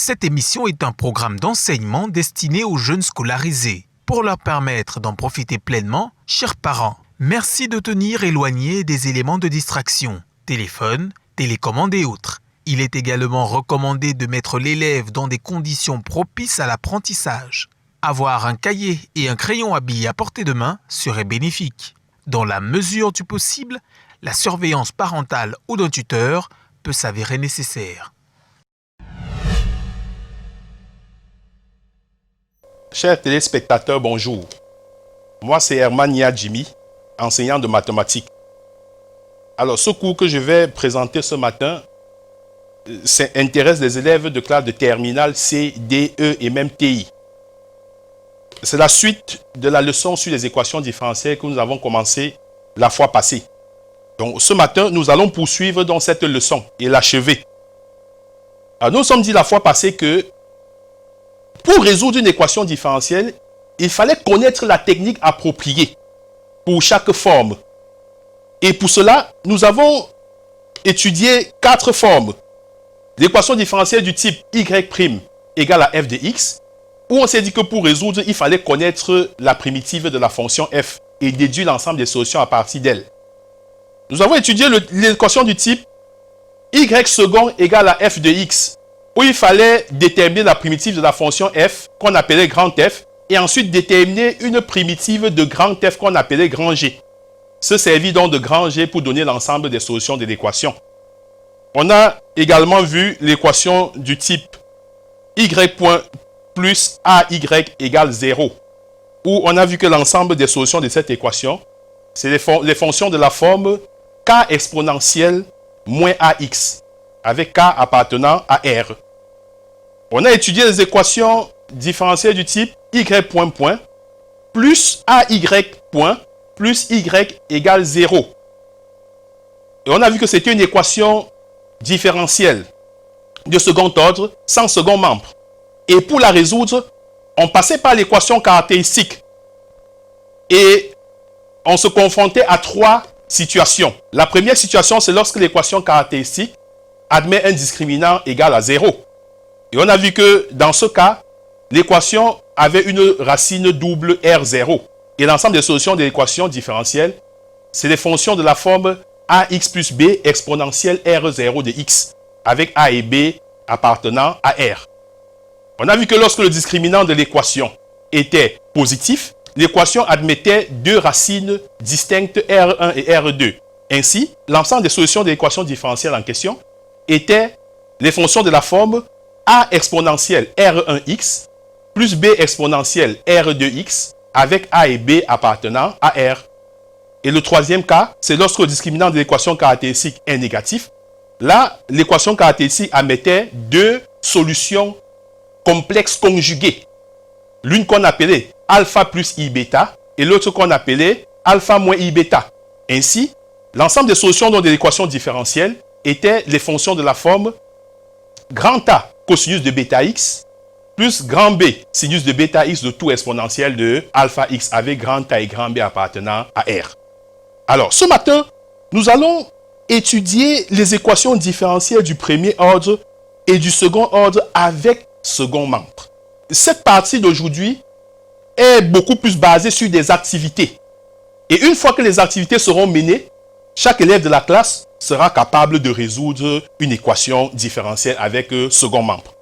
Cette émission est un programme d'enseignement destiné aux jeunes scolarisés. Pour leur permettre d'en profiter pleinement, chers parents, merci de tenir éloignés des éléments de distraction, téléphone, télécommande et autres. Il est également recommandé de mettre l'élève dans des conditions propices à l'apprentissage. Avoir un cahier et un crayon à billes à portée de main serait bénéfique. Dans la mesure du possible, la surveillance parentale ou d'un tuteur peut s'avérer nécessaire. Chers téléspectateurs, bonjour. Moi, c'est Herman Jimmy, enseignant de mathématiques. Alors, ce cours que je vais présenter ce matin intéresse les élèves de classe de terminale C, D, E et même TI. C'est la suite de la leçon sur les équations différentielles que nous avons commencé la fois passée. Donc, ce matin, nous allons poursuivre dans cette leçon et l'achever. Alors, nous nous sommes dit la fois passée que pour résoudre une équation différentielle, il fallait connaître la technique appropriée pour chaque forme. Et pour cela, nous avons étudié 4 formes. L'équation différentielle du type y' égale à f de x, où on s'est dit que pour résoudre, il fallait connaître la primitive de la fonction f et déduire l'ensemble des solutions à partir d'elle. Nous avons étudié l'équation du type y second égale à f de x, où il fallait déterminer la primitive de la fonction f, qu'on appelait grand F, et ensuite déterminer une primitive de grand F qu'on appelait grand G. Se servir donc de grand G pour donner l'ensemble des solutions de l'équation. On a également vu l'équation du type y plus ay égale 0, où on a vu que l'ensemble des solutions de cette équation, c'est les fonctions de la forme k exponentielle moins ax, avec k appartenant à R. On a étudié les équations différentielles du type y plus ay plus y égale 0. Et on a vu que c'était une équation différentielle de second ordre sans second membre. Et pour la résoudre, on passait par l'équation caractéristique. Et on se confrontait à 3 situations. La première situation, c'est lorsque l'équation caractéristique admet un discriminant égal à 0. Et on a vu que dans ce cas, l'équation avait une racine double R0. Et l'ensemble des solutions de l'équation différentielle, c'est les fonctions de la forme ax plus b exponentielle R0 de x, avec a et b appartenant à R. On a vu que lorsque le discriminant de l'équation était positif, l'équation admettait 2 racines distinctes R1 et R2. Ainsi, l'ensemble des solutions de l'équation différentielle en question étaient les fonctions de la forme a exponentielle R1x plus b exponentielle R2x avec a et b appartenant à R. Et le troisième cas, c'est lorsque le discriminant de l'équation caractéristique est négatif. Là, l'équation caractéristique admettait 2 solutions complexes conjuguées. L'une qu'on appelait alpha plus i bêta et l'autre qu'on appelait alpha moins i bêta. Ainsi, l'ensemble des solutions de l'équation différentielle étaient les fonctions de la forme grand A cosinus de bêta x plus grand B sinus de bêta x de tout exponentiel de alpha x avec grand A et grand B appartenant à R. Alors, ce matin, nous allons étudier les équations différentielles du premier ordre et du second ordre avec second membre. Cette partie d'aujourd'hui est beaucoup plus basée sur des activités. Et une fois que les activités seront menées, chaque élève de la classe sera capable de résoudre une équation différentielle avec second membre.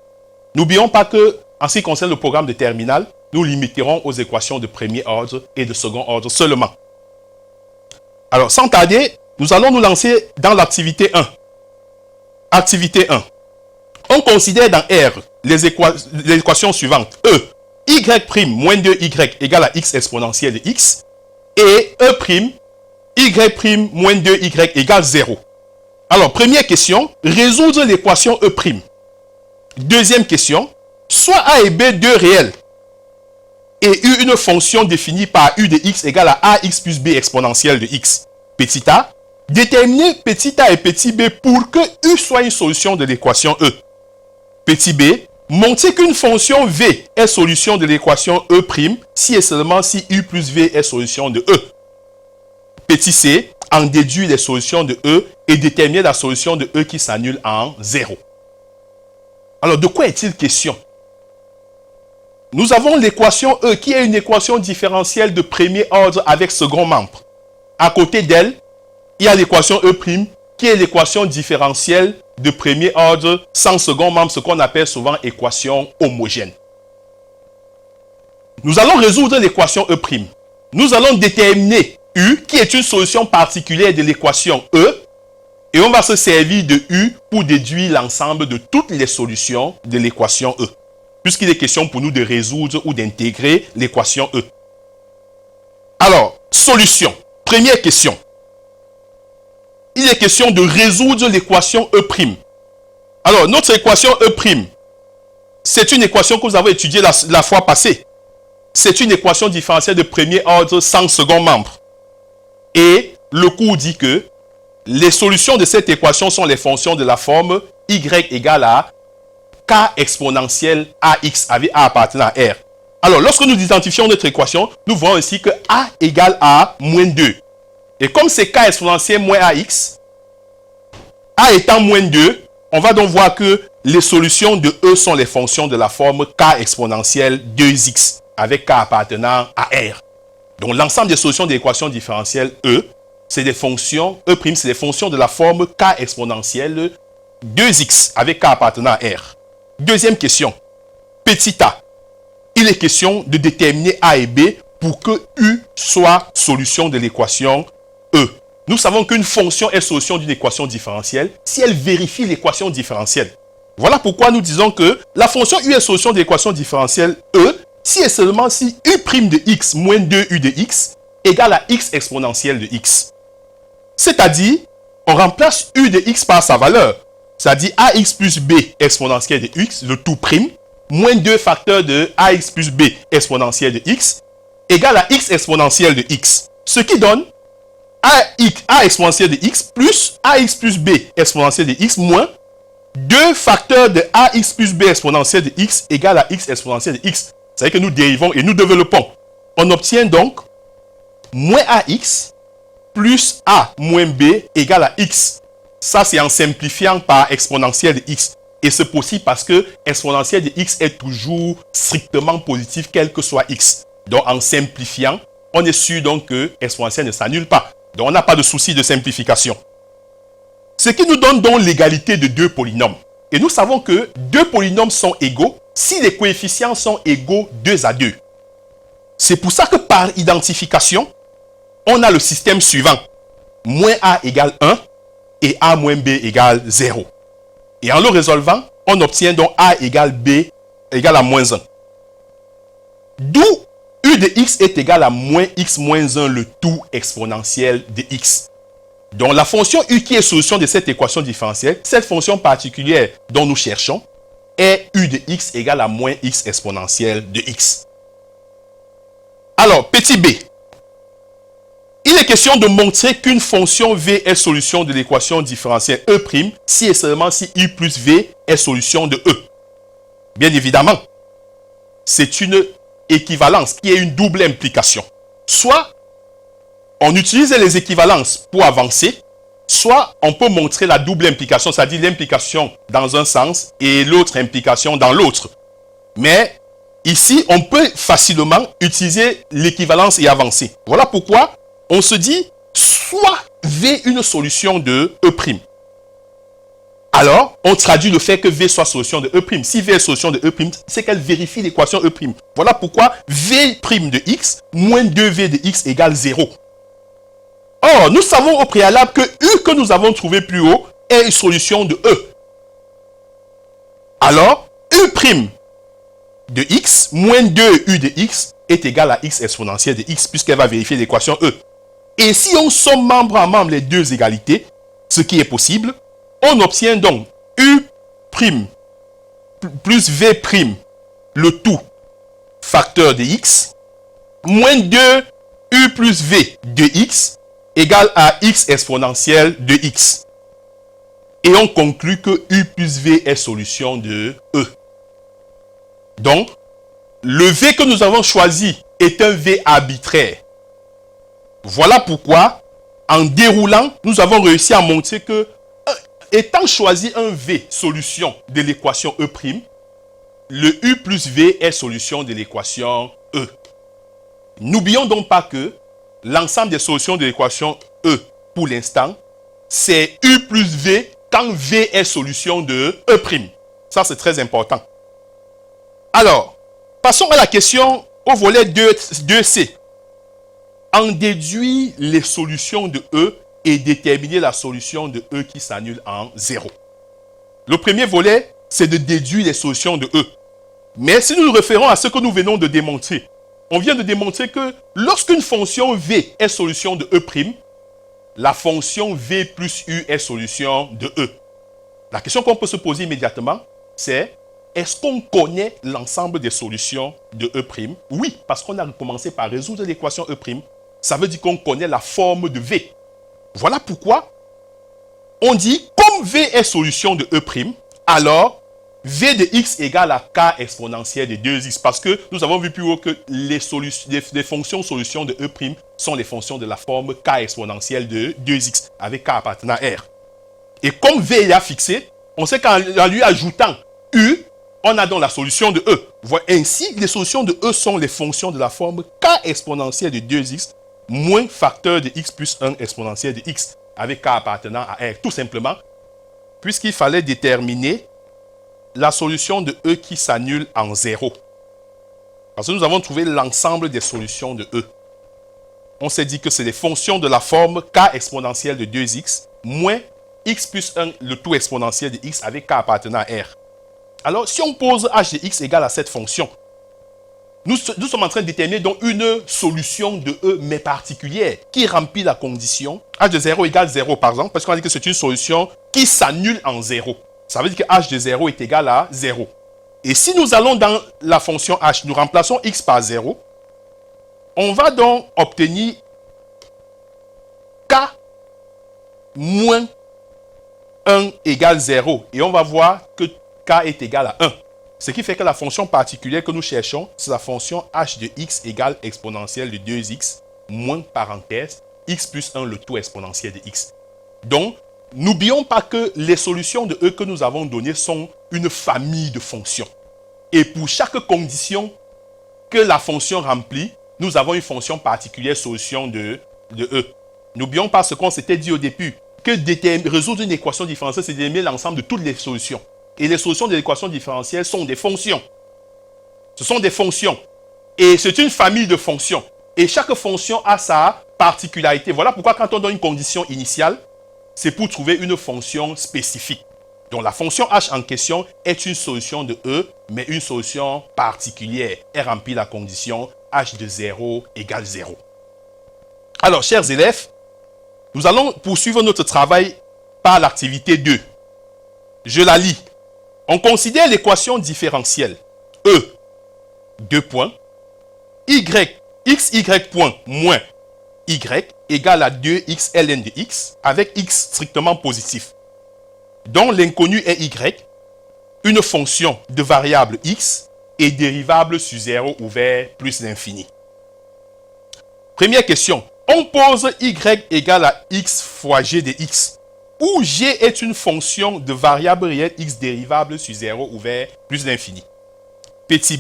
N'oublions pas que, en ce qui concerne le programme de terminale, nous limiterons aux équations de premier ordre et de second ordre seulement. Alors, sans tarder, nous allons nous lancer dans l'activité 1. Activité 1. On considère dans R les équations suivantes. y' moins 2y égale à x exponentielle de x et y' moins 2y égale 0. Alors, première question, résoudre l'équation E'. Deuxième question, soit A et B deux réels et U une fonction définie par U de x égale à ax plus b exponentielle de x. Petit a, déterminer petit a et petit b pour que U soit une solution de l'équation E. Petit b, montrer qu'une fonction V est solution de l'équation E' si et seulement si U plus V est solution de E. Petit c, en déduire les solutions de E et déterminer la solution de E qui s'annule en 0. Alors, de quoi est-il question? Nous avons l'équation E qui est une équation différentielle de premier ordre avec second membre. À côté d'elle, il y a l'équation E' qui est l'équation différentielle de premier ordre sans second membre, ce qu'on appelle souvent équation homogène. Nous allons résoudre l'équation E'. Nous allons déterminer U qui est une solution particulière de l'équation E et on va se servir de U pour déduire l'ensemble de toutes les solutions de l'équation E. Puisqu'il est question pour nous de résoudre ou d'intégrer l'équation E. Alors, solution. Première question. Il est question de résoudre l'équation E'. Alors, notre équation E', c'est une équation que vous avez étudiée la fois passée. C'est une équation différentielle de premier ordre sans second membre. Et le cours dit que les solutions de cette équation sont les fonctions de la forme y égale à k exponentielle ax avec a appartenant à R. Alors, lorsque nous identifions notre équation, nous voyons ici que a égale à moins 2. Et comme c'est k exponentielle moins ax, a étant moins 2, on va donc voir que les solutions de E sont les fonctions de la forme k exponentielle 2x avec k appartenant à R. Donc, l'ensemble des solutions de l'équation différentielle E, c'est des fonctions, E', c'est des fonctions de la forme k exponentielle 2x avec k appartenant à R. Deuxième question. Petit a. Il est question de déterminer A et B pour que U soit solution de l'équation E. Nous savons qu'une fonction est solution d'une équation différentielle si elle vérifie l'équation différentielle. Voilà pourquoi nous disons que la fonction U est solution de l'équation différentielle E si et seulement si U' de x moins 2U de x égale à x exponentielle de x. C'est-à-dire, on remplace U de x par sa valeur. C'est-à-dire ax plus b exponentielle de x, le tout prime, moins 2 facteurs de ax plus b exponentielle de x, égale à x exponentielle de x. Ce qui donne a exponentielle de x plus ax plus b exponentielle de x moins 2 facteurs de ax plus b exponentielle de x égale à x exponentielle de x. C'est-à-dire que nous dérivons et nous développons. On obtient donc moins ax plus a moins b égale à x. Ça, c'est en simplifiant par exponentielle de x. Et c'est possible parce que exponentielle de x est toujours strictement positive, quel que soit x. Donc, en simplifiant, on est sûr donc que exponentielle ne s'annule pas. Donc, on n'a pas de souci de simplification. Ce qui nous donne donc l'égalité de deux polynômes. Et nous savons que deux polynômes sont égaux si les coefficients sont égaux 2 à 2. C'est pour ça que par identification, on a le système suivant. Moins a égale 1. Et a moins b égale 0. Et en le résolvant, on obtient donc a égale b égale à moins 1. D'où u de x est égal à moins x moins 1 le tout exponentiel de x. Donc la fonction u qui est solution de cette équation différentielle, cette fonction particulière dont nous cherchons, est u de x égale à moins x exponentielle de x. Alors, petit b. Il est question de montrer qu'une fonction v est solution de l'équation différentielle E' si et seulement si u plus v est solution de E. Bien évidemment, c'est une équivalence qui est une double implication. Soit on utilise les équivalences pour avancer, soit on peut montrer la double implication, c'est-à-dire l'implication dans un sens et l'autre implication dans l'autre. Mais ici, on peut facilement utiliser l'équivalence et avancer. Voilà pourquoi on se dit, soit V une solution de E'. Alors, on traduit le fait que V soit solution de E'. Si V est solution de E', c'est qu'elle vérifie l'équation E'. Voilà pourquoi V' de x moins 2V de x égale 0. Or, nous savons au préalable que U que nous avons trouvé plus haut est une solution de E. Alors, U' de x moins 2U de x est égal à x exponentielle de x puisqu'elle va vérifier l'équation E. Et si on somme membre à membre les deux égalités, ce qui est possible, on obtient donc U' plus V' le tout facteur de x moins 2U plus V de x égale à x exponentielle de x. Et on conclut que U plus V est solution de E. Donc, le V que nous avons choisi est un V arbitraire. Voilà pourquoi, en déroulant, nous avons réussi à montrer que étant choisi un V solution de l'équation E', le U plus V est solution de l'équation E. N'oublions donc pas que l'ensemble des solutions de l'équation E pour l'instant, c'est U plus V quand V est solution de E'. Ça, c'est très important. Alors, passons à la question au volet 2C. En déduire les solutions de E et déterminer la solution de E qui s'annule en 0. Le premier volet, c'est de déduire les solutions de E. Mais si nous nous référons à ce que nous venons de démontrer, on vient de démontrer que lorsqu'une fonction V est solution de E', la fonction V plus U est solution de E. La question qu'on peut se poser immédiatement, c'est est-ce qu'on connaît l'ensemble des solutions de E'? Oui, parce qu'on a commencé par résoudre l'équation E'. Ça veut dire qu'on connaît la forme de V. Voilà pourquoi on dit, comme V est solution de E', alors V de x égale à k exponentielle de 2x. Parce que nous avons vu plus haut que les fonctions solutions de E' sont les fonctions de la forme k exponentielle de 2x, avec k appartenant à R. Et comme V est fixé, on sait qu'en lui ajoutant U, on a donc la solution de E. Ainsi, les solutions de E sont les fonctions de la forme k exponentielle de 2x moins facteur de x plus 1 exponentielle de x, avec k appartenant à R. Tout simplement, puisqu'il fallait déterminer la solution de E qui s'annule en 0. Parce que nous avons trouvé l'ensemble des solutions de E. On s'est dit que c'est les fonctions de la forme k exponentielle de 2x moins x plus 1, le tout exponentiel de x avec k appartenant à R. Alors, si on pose h de x égale à cette fonction, nous sommes en train de déterminer donc une solution de E, mais particulière, qui remplit la condition h de 0 égale 0, par exemple, parce qu'on a dit que c'est une solution qui s'annule en 0. Ça veut dire que h de 0 est égal à 0. Et si nous allons dans la fonction h, nous remplaçons x par 0, on va donc obtenir k moins 1 égale 0. Et on va voir que k est égal à 1. Ce qui fait que la fonction particulière que nous cherchons, c'est la fonction h de x égale exponentielle de 2x moins parenthèse x plus 1 le tout exponentiel de x. Donc, n'oublions pas que les solutions de E que nous avons données sont une famille de fonctions. Et pour chaque condition que la fonction remplit, nous avons une fonction particulière solution de E. N'oublions pas ce qu'on s'était dit au début, que résoudre une équation différentielle, c'est déterminer l'ensemble de toutes les solutions. Et les solutions de l'équation différentielle sont des fonctions. Ce sont des fonctions. Et c'est une famille de fonctions. Et chaque fonction a sa particularité. Voilà pourquoi quand on donne une condition initiale, c'est pour trouver une fonction spécifique. Donc la fonction h en question est une solution de E, mais une solution particulière. Elle remplit la condition h de 0 égale 0. Alors, chers élèves, nous allons poursuivre notre travail par l'activité 2. Je la lis. On considère l'équation différentielle E, 2 points, xy point moins y égale à 2x ln de x avec x strictement positif, dont l'inconnu est y, une fonction de variable x et dérivable sur 0 ouvert plus l'infini. Première question, on pose y égale à x fois g de x, où g est une fonction de variable réelle x dérivable sur 0 ouvert plus l'infini. Petit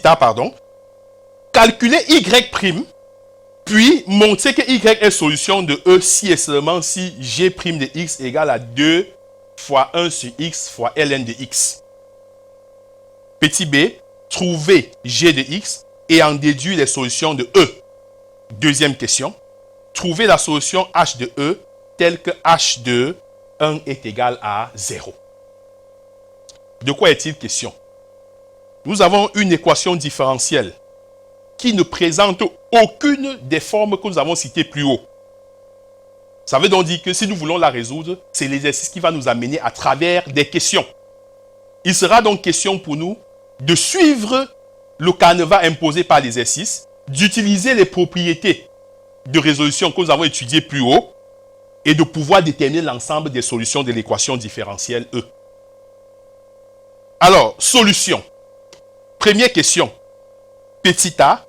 a, pardon, calculer y', puis montrer que y est solution de E si et seulement si g' de x égale à 2 fois 1 sur x fois ln de x. Petit b, trouver g de x et en déduire les solutions de E. Deuxième question, trouver la solution h de E telle que h de 1 est égal à 0. De quoi est-il question? Nous avons une équation différentielle qui ne présente aucune des formes que nous avons citées plus haut. Ça veut donc dire que si nous voulons la résoudre, c'est l'exercice qui va nous amener à travers des questions. Il sera donc question pour nous de suivre le canevas imposé par l'exercice, d'utiliser les propriétés de résolution que nous avons étudiées plus haut et de pouvoir déterminer l'ensemble des solutions de l'équation différentielle E. Alors, solution. Première question. Petit a,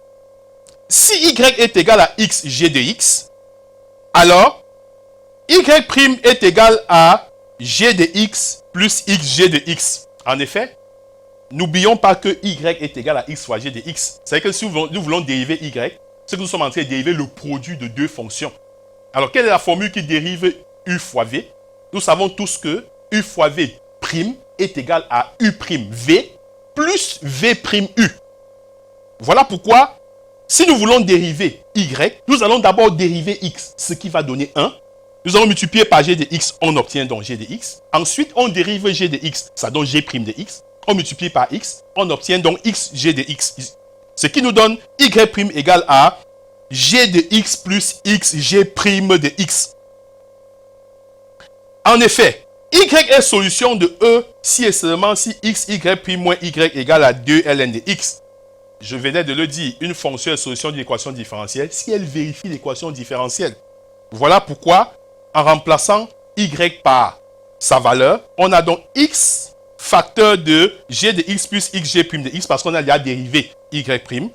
si y est égal à x g de x, alors y' est égal à g de x plus xg de x. En effet, n'oublions pas que y est égal à x fois g de x. C'est-à-dire que si nous voulons dériver y, c'est que nous sommes en train de dériver le produit de deux fonctions. Alors, quelle est la formule qui dérive u fois v? Nous savons tous que u fois v' est égal à u' v plus v' u. Voilà pourquoi, si nous voulons dériver y, nous allons d'abord dériver x, ce qui va donner 1. Nous allons multiplier par g de x, on obtient donc g de x. Ensuite, on dérive g de x, ça donne g' de x. On multiplie par x, on obtient donc x, g de x. Ce qui nous donne y' égale à g de x plus x, g' de x. En effet, y est solution de E si et seulement si x, y' moins y égale à 2 ln de x. Je venais de le dire, une fonction est solution d'une équation différentielle si elle vérifie l'équation différentielle. Voilà pourquoi, en remplaçant y par sa valeur, on a donc x facteur de g de x plus x, g' de x, parce qu'on a déjà dérivé y',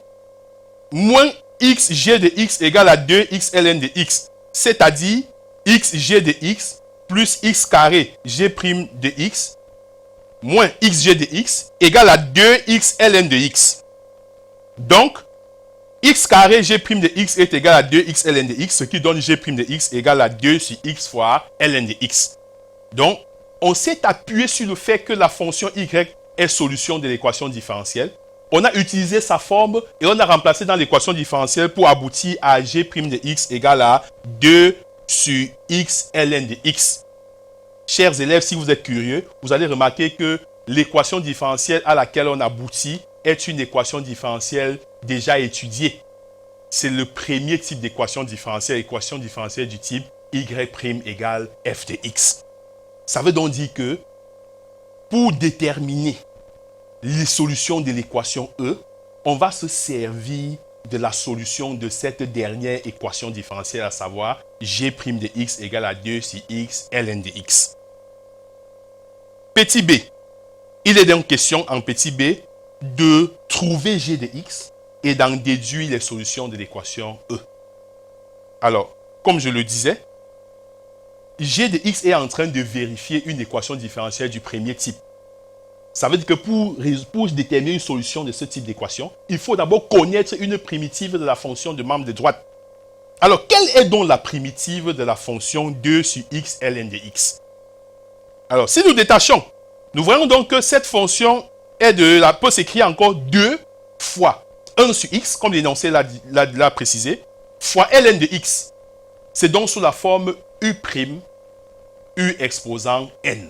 moins x, g de x égale à 2x ln de x, c'est-à-dire x, g de x plus x carré, g' de x, moins x, g de x égale à 2x ln de x. Donc, x carré, g' de x est égal à 2x ln de x, ce qui donne g' de x égale à 2 sur x fois ln de x. Donc, on s'est appuyé sur le fait que la fonction y est solution de l'équation différentielle. On a utilisé sa forme et on a remplacé dans l'équation différentielle pour aboutir à g' de x égale à 2 sur x ln de x. Chers élèves, si vous êtes curieux, vous allez remarquer que l'équation différentielle à laquelle on aboutit est une équation différentielle déjà étudiée. C'est le premier type d'équation différentielle du type y' égale f de x. Ça veut donc dire que pour déterminer les solutions de l'équation E, on va se servir de la solution de cette dernière équation différentielle, à savoir g' de x égale à 2 sur x ln de x. Petit b. Il est donc question en petit b de trouver g de x et d'en déduire les solutions de l'équation E. Alors, comme je le disais, g de x est en train de vérifier une équation différentielle du premier type. Ça veut dire que pour déterminer une solution de ce type d'équation, il faut d'abord connaître une primitive de la fonction de membre de droite. Alors, quelle est donc la primitive de la fonction 2 sur x ln de x? Alors, si nous détachons, nous voyons donc que cette fonction peut s'écrire encore 2 fois 1 sur x, comme l'énoncé l'a précisé, fois ln de x. C'est donc sous la forme u', u exposant n.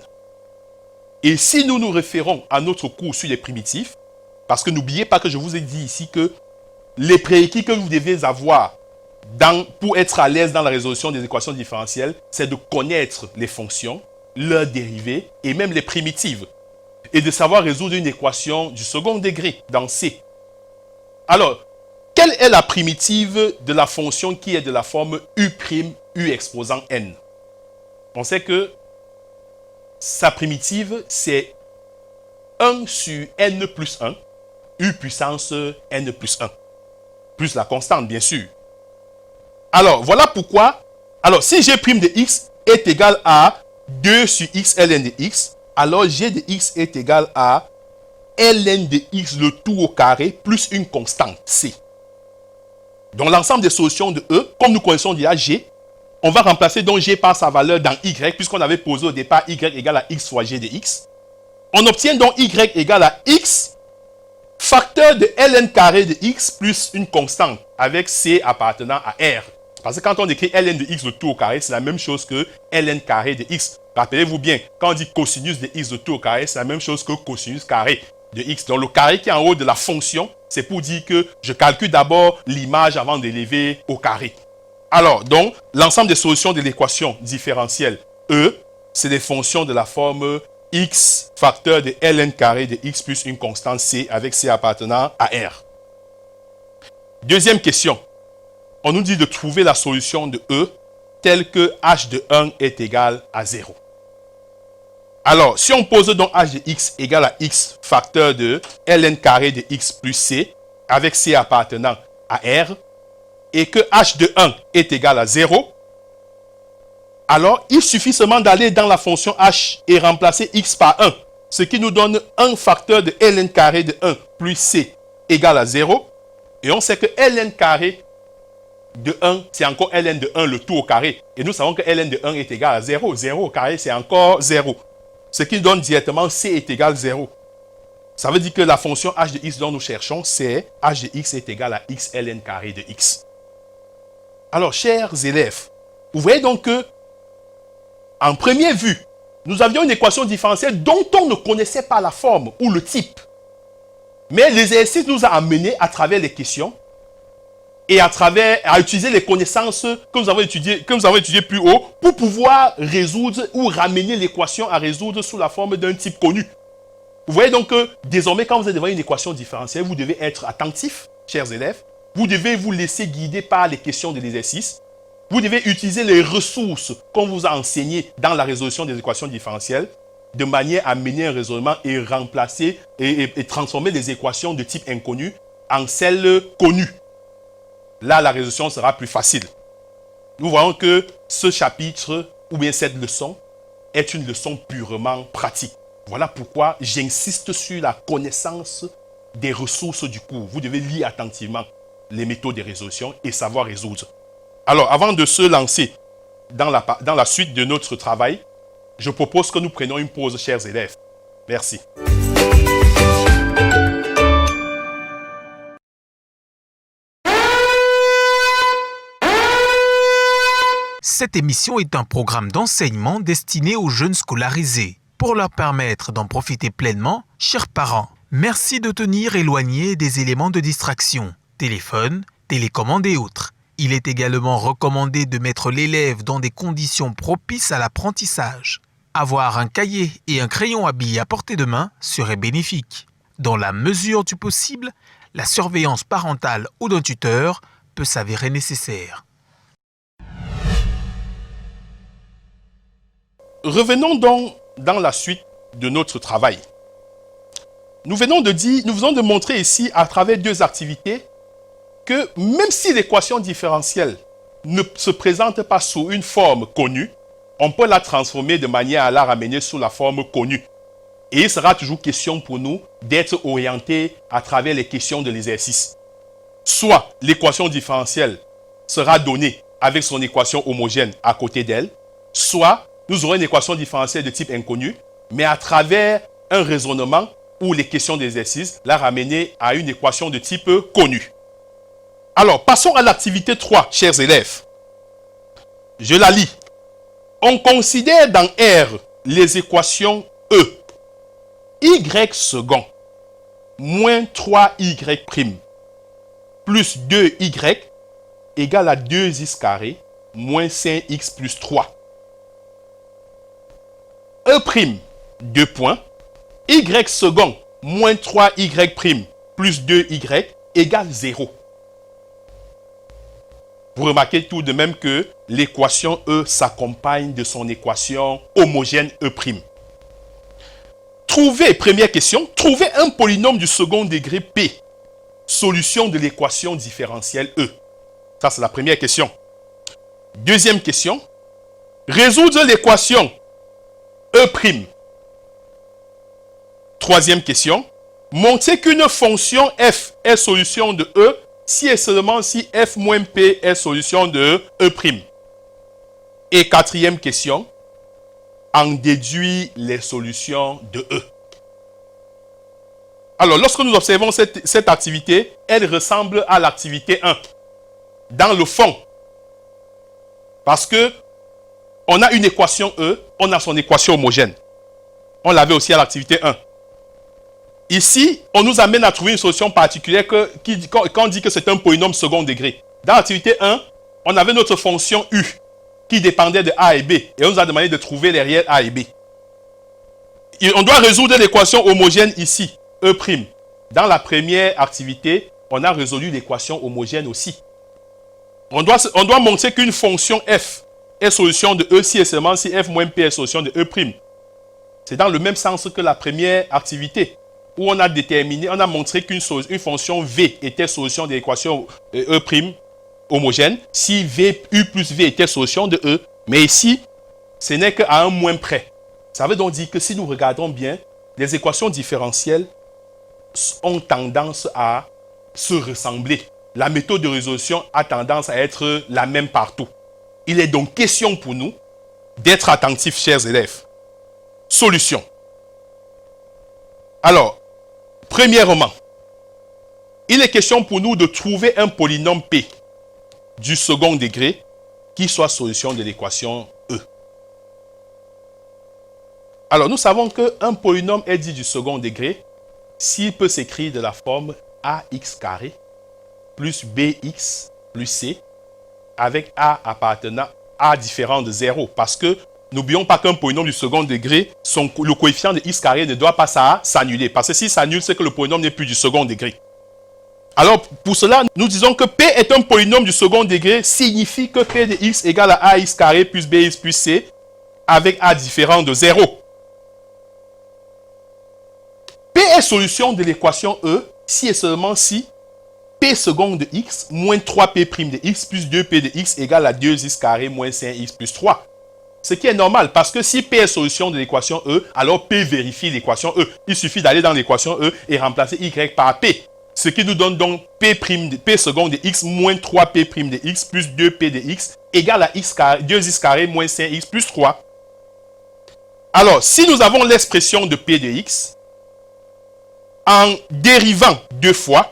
Et si nous nous référons à notre cours sur les primitifs, parce que n'oubliez pas que je vous ai dit ici que les prérequis que vous devez avoir pour être à l'aise dans la résolution des équations différentielles, c'est de connaître les fonctions, leurs dérivées et même les primitives, et de savoir résoudre une équation du second degré dans C. Alors, quelle est la primitive de la fonction qui est de la forme u', u exposant n? On sait que sa primitive, c'est 1 sur n plus 1, u puissance n plus 1, plus la constante, bien sûr. Alors, voilà pourquoi, si g' de x est égal à 2 sur x ln de x, alors g de x est égal à ln de x le tout au carré plus une constante c. Donc, l'ensemble des solutions de E, comme nous connaissons déjà g, on va remplacer donc g par sa valeur dans y, puisqu'on avait posé au départ y égale à x fois g de x. On obtient donc y égale à x, facteur de ln carré de x plus une constante avec c appartenant à r. Parce que quand on écrit ln de x le tout au carré, c'est la même chose que ln carré de x. Rappelez-vous bien, quand on dit cosinus de x le tout au carré, c'est la même chose que cosinus carré de x. Donc le carré qui est en haut de la fonction, c'est pour dire que je calcule d'abord l'image avant d'élever au carré. Alors, donc, l'ensemble des solutions de l'équation différentielle E, c'est des fonctions de la forme x facteur de ln carré de x plus une constante c avec c appartenant à r. Deuxième question. On nous dit de trouver la solution de E telle que h de 1 est égal à 0. Alors, si on pose donc h de x égale à x facteur de ln carré de x plus c avec c appartenant à r, et que h de 1 est égal à 0, alors il suffit seulement d'aller dans la fonction h et remplacer x par 1, ce qui nous donne un facteur de ln carré de 1 plus c égale à 0. Et on sait que ln carré de 1, c'est encore ln de 1, le tout au carré. Et nous savons que ln de 1 est égal à 0. 0 au carré, c'est encore 0. Ce qui donne directement c est égal à 0. Ça veut dire que la fonction h de x dont nous cherchons, c'est h de x est égal à x ln carré de x. Alors, chers élèves, vous voyez donc que, en première vue, nous avions une équation différentielle dont on ne connaissait pas la forme ou le type. Mais l'exercice nous a amenés à travers les questions et à utiliser les connaissances que nous avons étudiées plus haut pour pouvoir résoudre ou ramener l'équation à résoudre sous la forme d'un type connu. Vous voyez donc que désormais, quand vous êtes devant une équation différentielle, vous devez être attentif, chers élèves. Vous devez vous laisser guider par les questions de l'exercice. Vous devez utiliser les ressources qu'on vous a enseignées dans la résolution des équations différentielles de manière à mener un raisonnement et remplacer et transformer les équations de type inconnu en celles connues. Là, la résolution sera plus facile. Nous voyons que ce chapitre, ou bien cette leçon, est une leçon purement pratique. Voilà pourquoi j'insiste sur la connaissance des ressources du cours. Vous devez lire attentivement les méthodes de résolution et savoir résoudre. Alors, avant de se lancer dans la suite de notre travail, je propose que nous prenions une pause, chers élèves. Merci. Cette émission est un programme d'enseignement destiné aux jeunes scolarisés. Pour leur permettre d'en profiter pleinement, chers parents, merci de tenir éloigné des éléments de distraction, téléphone, télécommande et autres. Il est également recommandé de mettre l'élève dans des conditions propices à l'apprentissage. Avoir un cahier et un crayon à billes à portée de main serait bénéfique. Dans la mesure du possible, la surveillance parentale ou d'un tuteur peut s'avérer nécessaire. Revenons donc dans la suite de notre travail. Nous venons de montrer ici, à travers deux activités, que même si l'équation différentielle ne se présente pas sous une forme connue, on peut la transformer de manière à la ramener sous la forme connue. Et il sera toujours question pour nous d'être orientés à travers les questions de l'exercice. Soit l'équation différentielle sera donnée avec son équation homogène à côté d'elle, soit nous aurons une équation différentielle de type inconnu, mais à travers un raisonnement ou les questions d'exercice, la ramener à une équation de type connu. Alors, passons à l'activité 3, chers élèves. Je la lis. On considère dans R les équations E. Y second moins 3y' plus 2y égale à 2x carré moins 5x plus 3. E', 2 points, y second moins 3y' plus 2y égale 0. Vous remarquez tout de même que l'équation E s'accompagne de son équation homogène E'. Première question, trouvez un polynôme du second degré P, solution de l'équation différentielle E. Ça, c'est la première question. Deuxième question, résoudre l'équation E'. Troisième question, montrer qu'une fonction f est solution de E si et seulement si f moins p est solution de E'. Et quatrième question, en déduire les solutions de E. Alors, lorsque nous observons cette activité, elle ressemble à l'activité 1. Dans le fond, parce que on a une équation E, on a son équation homogène. On l'avait aussi à l'activité 1. Ici, on nous amène à trouver une solution particulière quand on dit que c'est un polynôme second degré. Dans l'activité 1, on avait notre fonction U qui dépendait de A et B. Et on nous a demandé de trouver les réels A et B. Et on doit résoudre l'équation homogène ici, E'. Dans la première activité, on a résolu l'équation homogène aussi. On doit montrer qu'une fonction f est solution de E si et seulement si f moins p est solution de E'. C'est dans le même sens que la première activité, où on a montré qu'une fonction v était solution de l'équation E' homogène, si v u plus v était solution de E. Mais ici, ce n'est qu'à un moins près. Ça veut donc dire que si nous regardons bien, les équations différentielles ont tendance à se ressembler. La méthode de résolution a tendance à être la même partout. Il est donc question pour nous d'être attentifs, chers élèves. Solution. Alors, premièrement, il est question pour nous de trouver un polynôme P du second degré qui soit solution de l'équation E. Alors, nous savons qu'un polynôme est dit du second degré s'il peut s'écrire de la forme ax carré plus bx plus c avec a appartenant à différent de 0. Parce que n'oublions pas qu'un polynôme du second degré, le coefficient de x carré ne doit pas s'annuler. Parce que s'il s'annule, c'est que le polynôme n'est plus du second degré. Alors, pour cela, nous disons que P est un polynôme du second degré, signifie que P de x égale à ax carré plus bx plus c avec a différent de 0. P est solution de l'équation E si et seulement si P second de x moins 3P' de x plus 2P de x égale à 2x carré moins 5x plus 3. Ce qui est normal, parce que si P est solution de l'équation E, alors P vérifie l'équation E. Il suffit d'aller dans l'équation E et remplacer y par P. Ce qui nous donne donc P second de x moins 3P' de x plus 2P de x égale à 2x carré moins 5x plus 3. Alors, si nous avons l'expression de P de x, en dérivant deux fois,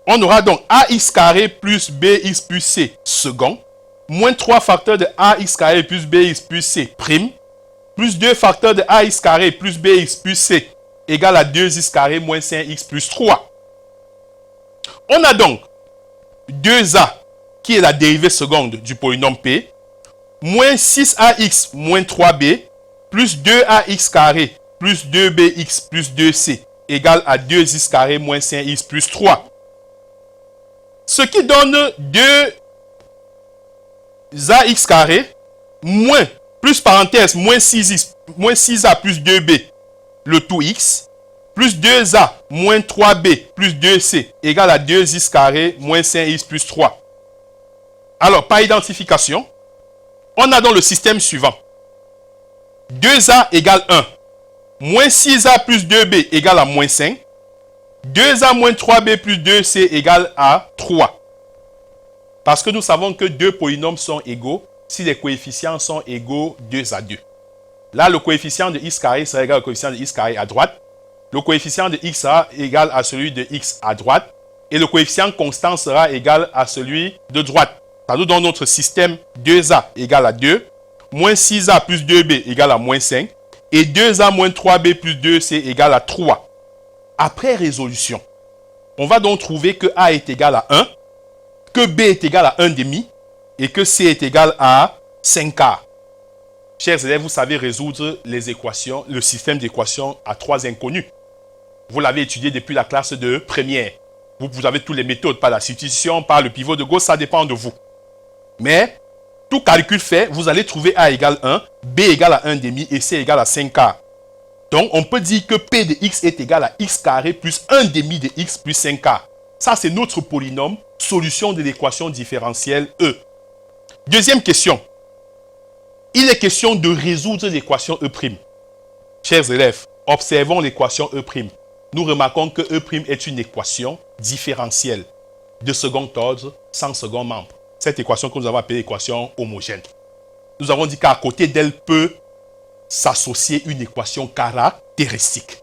on aura donc ax carré plus bx plus c second, moins 3 facteurs de ax carré plus bx plus c prime, plus 2 facteurs de ax carré plus bx plus c égale à 2x carré moins 5x plus 3. On a donc 2a qui est la dérivée seconde du polynôme P, moins 6ax moins 3b, plus 2ax carré plus 2bx plus 2c égale à 2x carré moins 5x plus 3. Ce qui donne 2ax carré moins, plus parenthèse, moins 6a plus 2b, le tout x, plus 2a moins 3b plus 2c égale à 2x carré moins 5x plus 3. Alors, par identification, on a donc le système suivant. 2a égale 1. Moins 6a plus 2b égale à moins 5. 2a moins 3b plus 2c égale à 3. Parce que nous savons que deux polynômes sont égaux si les coefficients sont égaux 2 à 2. Là, le coefficient de x carré sera égal au coefficient de x carré à droite. Le coefficient de x sera égal à celui de x à droite. Et le coefficient constant sera égal à celui de droite. Ça nous donne notre système 2a égale à 2. Moins 6a plus 2b égale à moins 5. Et 2a moins 3b plus 2c égale à 3. Après résolution, on va donc trouver que a est égal à 1, que b est égal à 1 demi et que c est égal à 5 quarts. Chers élèves, vous savez résoudre les équations, le système d'équations à 3 inconnus. Vous l'avez étudié depuis la classe de première. Vous avez toutes les méthodes, par la substitution, par le pivot de gauche, ça dépend de vous. Mais, tout calcul fait, vous allez trouver a égale 1, b égale à 1 demi et c égale à 5 quarts. Donc, on peut dire que P de x est égal à x carré plus 1 demi de x plus 5 quarts. Ça, c'est notre polynôme, solution de l'équation différentielle E. Deuxième question. Il est question de résoudre l'équation E'. Chers élèves, observons l'équation E'. Nous remarquons que E' est une équation différentielle de second ordre sans second membre. Cette équation que nous avons appelée équation homogène. Nous avons dit qu'à côté d'elle peut s'associer une équation caractéristique.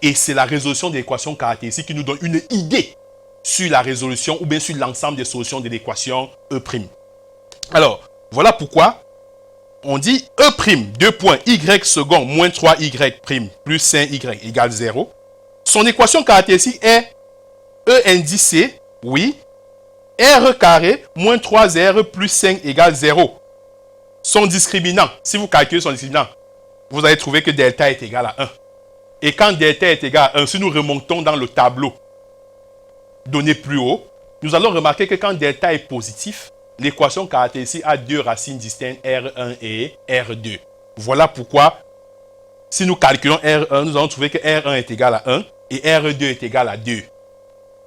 Et c'est la résolution de l'équation caractéristique qui nous donne une idée sur la résolution ou bien sur l'ensemble des solutions de l'équation E'. Alors, voilà pourquoi on dit E', 2 points, y second moins 3y' plus 5y égale 0. Son équation caractéristique est E indice, oui, R carré moins 3R plus 5 égale 0. Son discriminant, si vous calculez son discriminant, vous allez trouver que delta est égal à 1. Et quand delta est égal à 1, si nous remontons dans le tableau donné plus haut, nous allons remarquer que quand delta est positif, l'équation caractéristique a deux racines distinctes, R1 et R2. Voilà pourquoi, si nous calculons R1, nous allons trouver que R1 est égal à 1 et R2 est égal à 2.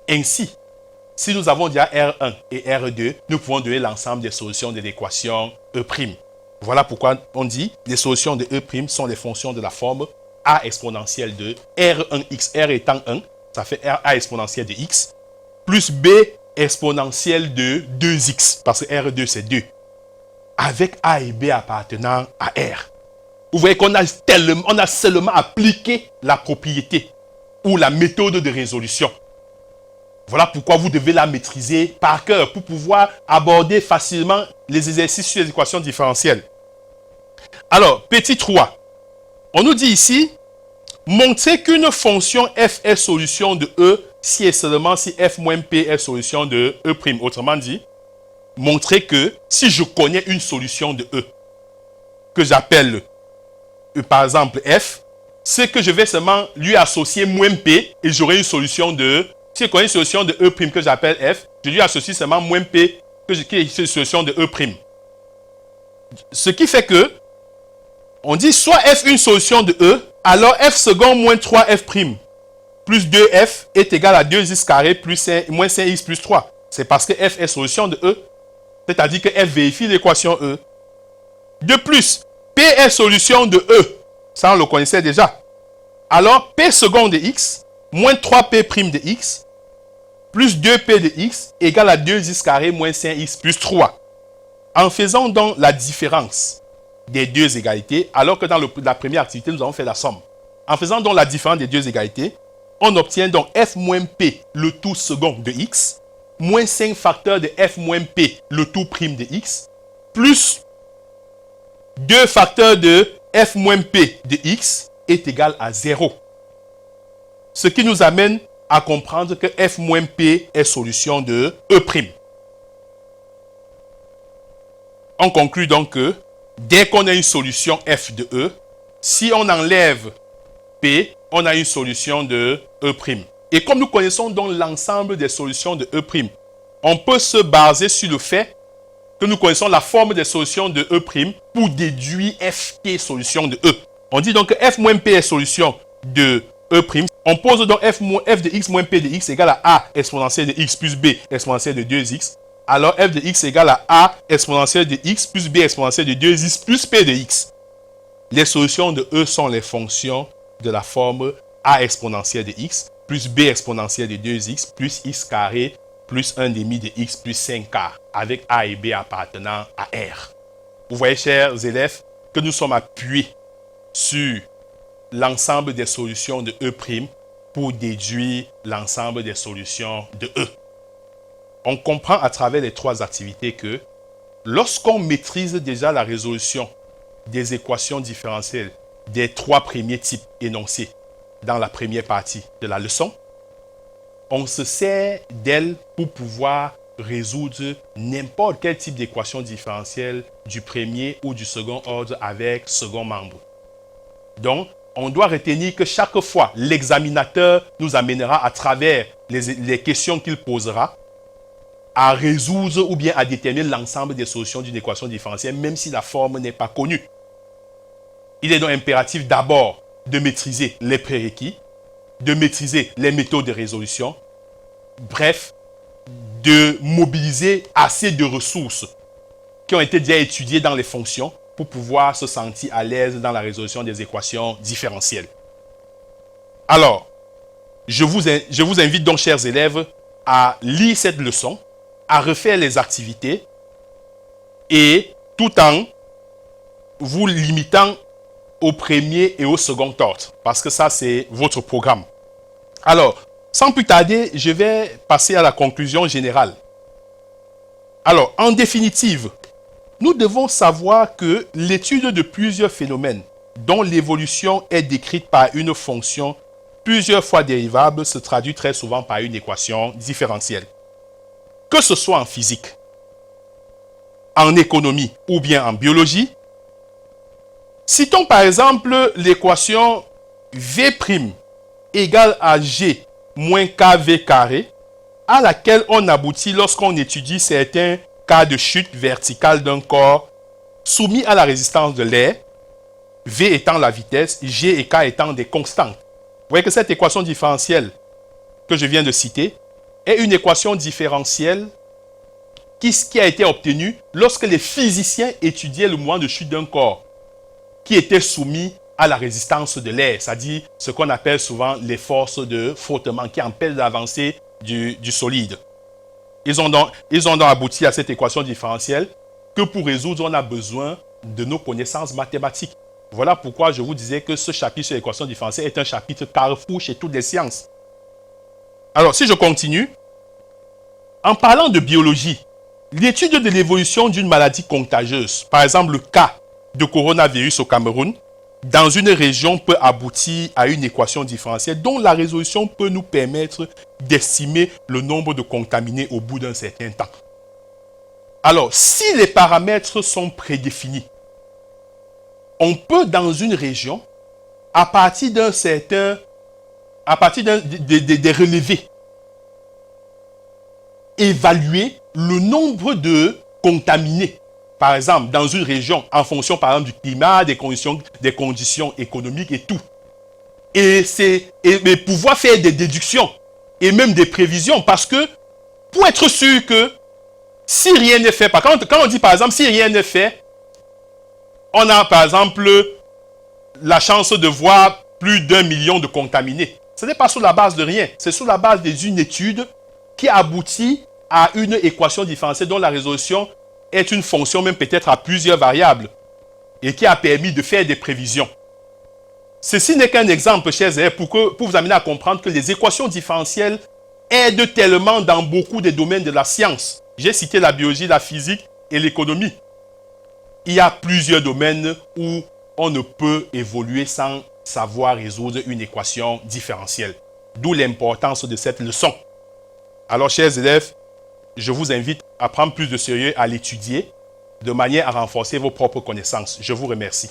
Ainsi, si nous avons déjà R1 et R2, nous pouvons donner l'ensemble des solutions de l'équation E'. Voilà pourquoi on dit les solutions de E' sont les fonctions de la forme a exponentielle de R1x, R étant 1, ça fait A exponentielle de x, plus B exponentielle de 2x, parce que R2 c'est 2, avec A et B appartenant à R. Vous voyez qu'on a seulement appliqué la propriété ou la méthode de résolution. Voilà pourquoi vous devez la maîtriser par cœur pour pouvoir aborder facilement les exercices sur les équations différentielles. Alors, petit 3. On nous dit ici, montrer qu'une fonction f est solution de E si et seulement si f moins p est solution de E'. Autrement dit, montrer que si je connais une solution de E, que j'appelle par exemple f, c'est que je vais seulement lui associer moins p et j'aurai une solution de... Si je connais une solution de E' que j'appelle f, je lui associe seulement moins p qui est une solution de E'. Ce qui fait que on dit soit f une solution de E, alors f second moins 3f' plus 2f est égal à 2x carré plus moins 5x plus 3. C'est parce que f est solution de E. C'est-à-dire que f vérifie l'équation E. De plus, p est solution de E. Ça, on le connaissait déjà. Alors, p second de x moins 3p' de x plus 2p de x égale à 2x carré moins 5x plus 3. En faisant donc la différence des deux égalités, alors que dans la première activité, nous avons fait la somme. En faisant donc la différence des deux égalités, on obtient donc f moins p, le tout second de x, moins 5 facteurs de f moins p, le tout prime de x, plus 2 facteurs de f moins p de x est égal à 0. Ce qui nous amène à comprendre que f moins p est solution de E'. On conclut donc que dès qu'on a une solution f de E, si on enlève p, on a une solution de E'. Et comme nous connaissons donc l'ensemble des solutions de E', on peut se baser sur le fait que nous connaissons la forme des solutions de E' pour déduire f qui est solution de E. On dit donc que f moins p est solution de E'. On pose donc f de x moins p de x égale à a exponentielle de x plus b exponentielle de 2x. Alors f de x égale à a exponentielle de x plus b exponentielle de 2x plus p de x. Les solutions de E sont les fonctions de la forme a exponentielle de x plus b exponentielle de 2x plus x carré plus 1 demi de x plus 5 quart avec a et b appartenant à R. Vous voyez, chers élèves, que nous sommes appuyés sur l'ensemble des solutions de E' pour déduire l'ensemble des solutions de E. On comprend à travers les trois activités que lorsqu'on maîtrise déjà la résolution des équations différentielles des trois premiers types énoncés dans la première partie de la leçon, on se sert d'elle pour pouvoir résoudre n'importe quel type d'équation différentielle du premier ou du second ordre avec second membre. Donc, on doit retenir que chaque fois, l'examinateur nous amènera à travers les questions qu'il posera à résoudre ou bien à déterminer l'ensemble des solutions d'une équation différentielle, même si la forme n'est pas connue. Il est donc impératif d'abord de maîtriser les prérequis, de maîtriser les méthodes de résolution, bref, de mobiliser assez de ressources qui ont été déjà étudiées dans les fonctions pour pouvoir se sentir à l'aise dans la résolution des équations différentielles. Alors, je vous invite donc, chers élèves, à lire cette leçon, à refaire les activités et tout en vous limitant au premier et au second ordre, parce que ça, c'est votre programme. Alors, sans plus tarder, je vais passer à la conclusion générale. Alors, en définitive, nous devons savoir que l'étude de plusieurs phénomènes dont l'évolution est décrite par une fonction plusieurs fois dérivable se traduit très souvent par une équation différentielle. Que ce soit en physique, en économie ou bien en biologie, citons par exemple l'équation V' égale à G moins KV carré, à laquelle on aboutit lorsqu'on étudie certains cas de chute verticale d'un corps soumis à la résistance de l'air, V étant la vitesse, G et K étant des constantes. Vous voyez que cette équation différentielle que je viens de citer est une équation différentielle qui a été obtenu lorsque les physiciens étudiaient le mouvement de chute d'un corps qui était soumis à la résistance de l'air, c'est-à-dire ce qu'on appelle souvent les forces de frottement qui empêchent l'avancée du solide. Ils ont donc abouti à cette équation différentielle que pour résoudre, on a besoin de nos connaissances mathématiques. Voilà pourquoi je vous disais que ce chapitre sur l'équation différentielle est un chapitre carrefour chez toutes les sciences. Alors, si je continue, en parlant de biologie, l'étude de l'évolution d'une maladie contagieuse, par exemple le cas de coronavirus au Cameroun, dans une région peut aboutir à une équation différentielle dont la résolution peut nous permettre d'estimer le nombre de contaminés au bout d'un certain temps. Alors, si les paramètres sont prédéfinis, on peut dans une région, à partir des relevés, évaluer le nombre de contaminés. Par exemple, dans une région, en fonction par exemple du climat, des conditions économiques et tout. Et pouvoir faire des déductions et même des prévisions, parce que pour être sûr que si rien n'est fait, quand on dit par exemple si rien n'est fait, on a par exemple la chance de voir plus d'1 million de contaminés. Ce n'est pas sur la base de rien, c'est sur la base d'une étude qui aboutit à une équation différentielle dont la résolution est une fonction même peut-être à plusieurs variables et qui a permis de faire des prévisions. Ceci n'est qu'un exemple, chers élèves, pour vous amener à comprendre que les équations différentielles aident tellement dans beaucoup de domaines de la science. J'ai cité la biologie, la physique et l'économie. Il y a plusieurs domaines où on ne peut évoluer sans savoir résoudre une équation différentielle. D'où l'importance de cette leçon. Alors, chers élèves, je vous invite à prendre plus de sérieux à l'étudier de manière à renforcer vos propres connaissances. Je vous remercie.